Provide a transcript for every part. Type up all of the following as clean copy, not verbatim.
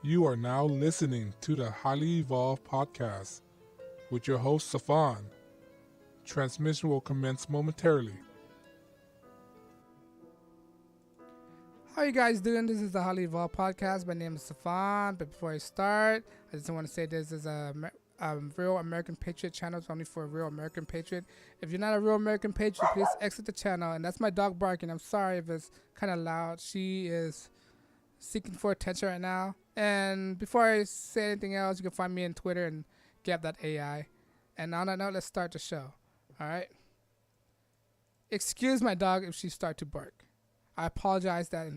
You are now listening to the Highly Evolved Podcast with your host, Safan. Transmission will commence momentarily. How are you guys doing? This is the Highly Evolved Podcast. My name is Safan. But before I start, I just want to say this is a real American Patriot channel. It's only for a real American Patriot. If you're not a real American Patriot, please exit the channel. And that's my dog barking. I'm sorry if it's kind of loud. She is seeking for attention right now. And before I say anything else, you can find me on Twitter and Gab.ai. And on that note, let's start the show. All right? Excuse my dog if she starts to bark. I apologize that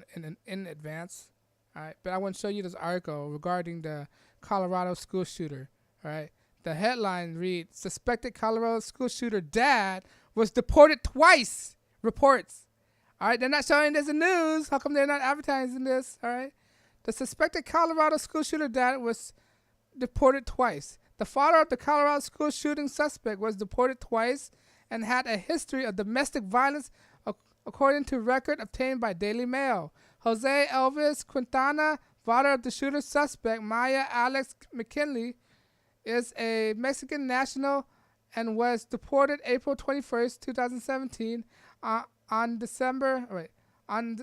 in advance. All right? But I want to show you this article regarding the Colorado school shooter. All right? The headline reads, "Suspected Colorado school shooter dad was deported twice," reports. All right? They're not showing this in news. How come they're not advertising this? All right? The suspected Colorado school shooter dad was deported twice. The father of the Colorado school shooting suspect was deported twice and had a history of domestic violence, according to record obtained by Daily Mail. Jose Elvis Quintana, father of the shooter suspect, Maya Alex McKinley, is a Mexican national and was deported April 21st, 2017 on December 9,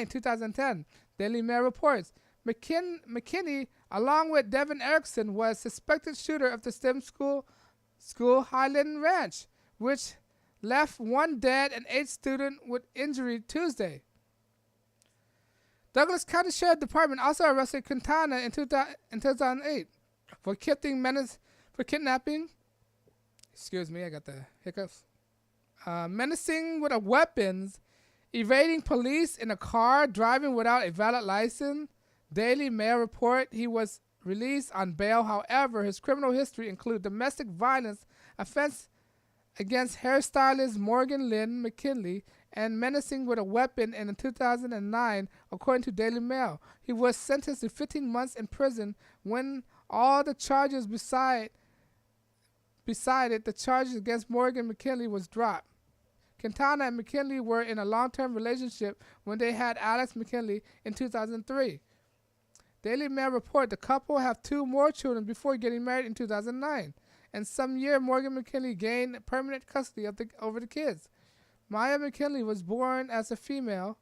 2010, Daily Mail reports. McKinney, along with Devin Erickson, was suspected shooter of the STEM school Highland Ranch, which left one dead and 8 students with injury Tuesday. Douglas County Sheriff Department also arrested Quintana in 2008 for kidnapping. Excuse me, I got the hiccups. Menacing with a weapons, evading police in a car, driving without a valid license. Daily Mail report he was released on bail. However, his criminal history includes domestic violence offense against hairstylist Morgan Lynn McKinley and menacing with a weapon in 2009, according to Daily Mail. He was sentenced to 15 months in prison when all the charges beside it, the charges against Morgan McKinley was dropped. Quintana and McKinley were in a long-term relationship when they had Alex McKinley in 2003. Daily Mail report the couple have 2 more children before getting married in 2009. And some year, Morgan McKinley gained permanent custody over the kids. Maya McKinley was born as a female,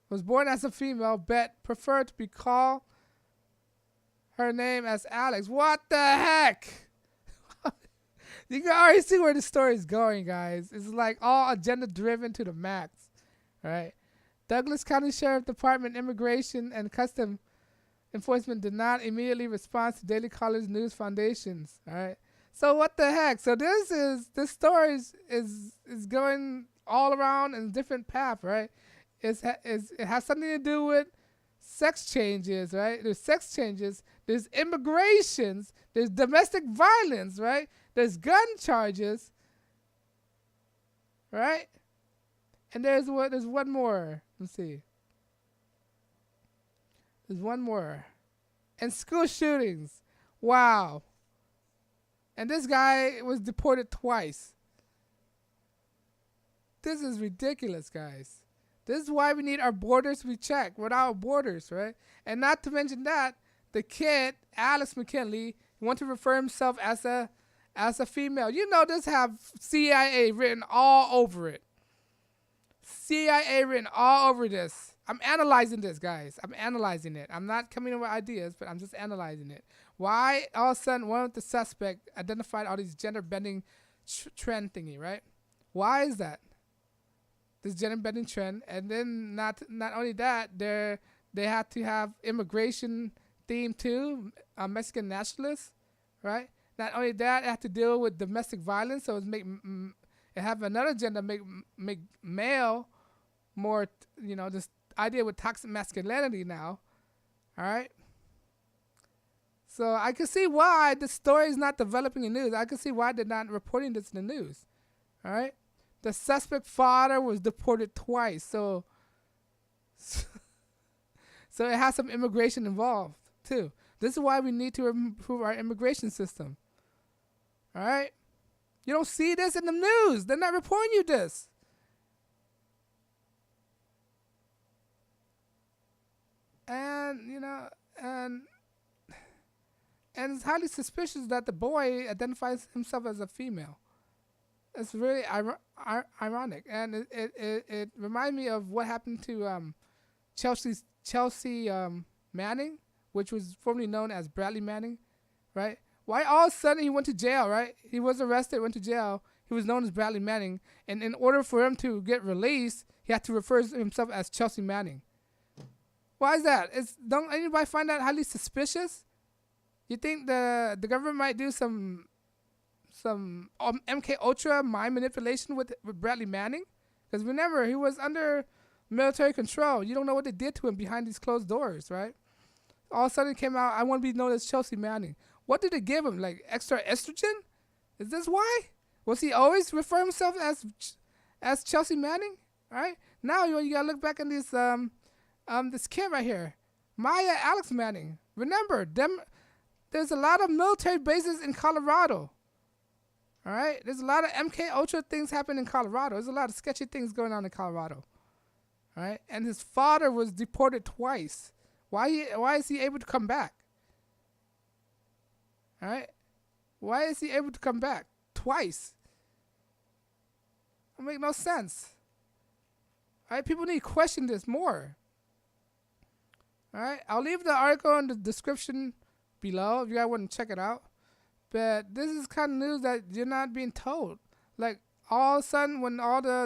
but preferred to be called her name as Alex. What the heck? You can already see where the story is going, guys. It's like all agenda-driven to the max, right? Douglas County Sheriff Department Immigration and Customs Enforcement did not immediately respond to Daily Caller News Foundations, all right? So what the heck? So this story is going all around in a different path, right? It has something to do with sex changes, right? There's sex changes, there's immigrations, there's domestic violence, right? There's gun charges, right? And there's one more. Let's see. There's one more. And school shootings. Wow. And this guy was deported twice. This is ridiculous, guys. This is why we need our borders to be checked. Without borders, right? And not to mention that, the kid, Alex McKinley, wanted to refer himself as a female. You know, this have CIA written all over it. CIA written all over this. I'm analyzing this, guys. I'm analyzing it. I'm not coming up with ideas, but I'm just analyzing it. Why all of a sudden one of the suspects identified all these gender-bending trend thingy, right? Why is that? This gender-bending trend. And then not only that, they have to have immigration theme too, Mexican nationalists, right? Not only that, it have to deal with domestic violence, so it have another gender, make male more, this idea with toxic masculinity now, all right? So I can see why the story is not developing in news. I can see why they're not reporting this in the news, all right? The suspect father was deported twice, so it has some immigration involved too. This is why we need to improve our immigration system. All right? You don't see this in the news. They're not reporting you this. And And it's highly suspicious that the boy identifies himself as a female. It's really ironic, and it reminds me of what happened to Chelsea Manning, which was formerly known as Bradley Manning, right? Why all of a sudden he went to jail, right? He was arrested, went to jail. He was known as Bradley Manning, and in order for him to get released, he had to refer to himself as Chelsea Manning. Why is that? Don't anybody find that highly suspicious? You think the government might do some MK Ultra mind manipulation with Bradley Manning? Because remember, he was under military control. You don't know what they did to him behind these closed doors, right? All of a sudden it came out, I want to be known as Chelsea Manning. What did they give him? Like extra estrogen? Is this why? Was he always refer himself as Chelsea Manning? All right. Now you gotta look back at this kid right here, Maya Alex Manning. Remember them. There's a lot of military bases in Colorado. All right. There's a lot of MK Ultra things happening in Colorado. There's a lot of sketchy things going on in Colorado. All right. And his father was deported twice. Why is he able to come back? All right. Why is he able to come back twice? It makes no sense. All right. People need to question this more. All right. I'll leave the article in the description below if you guys want to check it out. But this is kind of news that you're not being told. Like all of a sudden, when all the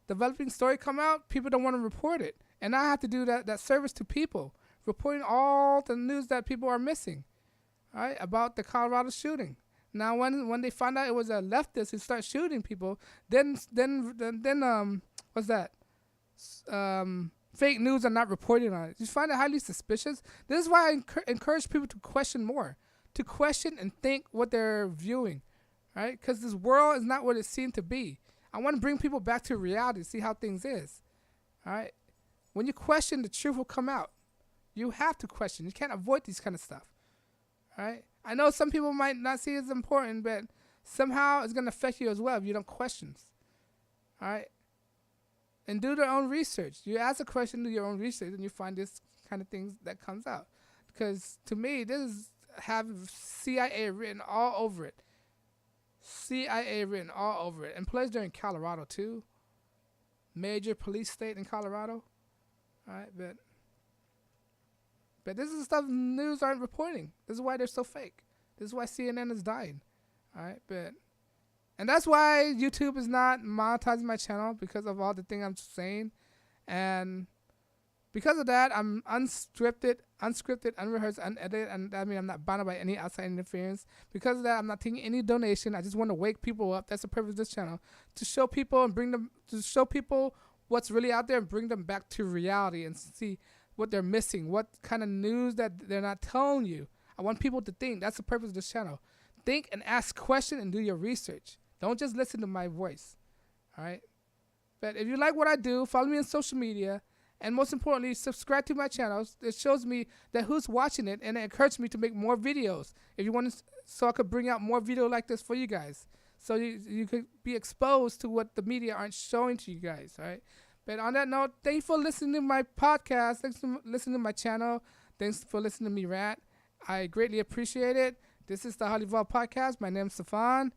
developing story come out, people don't want to report it, and I have to do that service to people, reporting all the news that people are missing, all right, about the Colorado shooting. Now, when they find out it was a leftist who started shooting people, then what's that? Fake news are not reporting on it. You find it highly suspicious. This is why I encourage people to question more, to question and think what they're viewing, right? Because this world is not what it seemed to be. I want to bring people back to reality, see how things is, all right? When you question, the truth will come out. You have to question. You can't avoid these kind of stuff, all right? I know some people might not see it as important, but somehow it's going to affect you as well if you don't question, all right? And do their own research. You ask a question, do your own research, and you find this kind of things that comes out. Because to me, this have CIA written all over it. CIA written all over it. And plus they're in Colorado too. Major police state in Colorado. All right, but this is stuff news aren't reporting. This is why they're so fake. This is why CNN is dying. All right, and that's why YouTube is not monetizing my channel, because of all the things I'm saying. And because of that, I'm unscripted, unrehearsed, unedited, and I mean I'm not bound by any outside interference. Because of that, I'm not taking any donation. I just want to wake people up. That's the purpose of this channel, to show people and to show people what's really out there and bring them back to reality and see what they're missing, what kind of news that they're not telling you. I want people to think. That's the purpose of this channel. Think and ask questions and do your research. Don't just listen to my voice, all right? But if you like what I do, follow me on social media, and most importantly, subscribe to my channels. It shows me that who's watching it, and it encourages me to make more videos. If you want to, so I could bring out more video like this for you guys, so you could be exposed to what the media aren't showing to you guys, all right? But on that note, thank you for listening to my podcast. Thanks for listening to my channel. Thanks for listening to me rant. I greatly appreciate it. This is the HighlyEvolvedPodcast. My name's Stefan.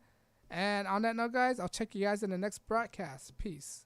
And on that note, guys, I'll check you guys in the next broadcast. Peace.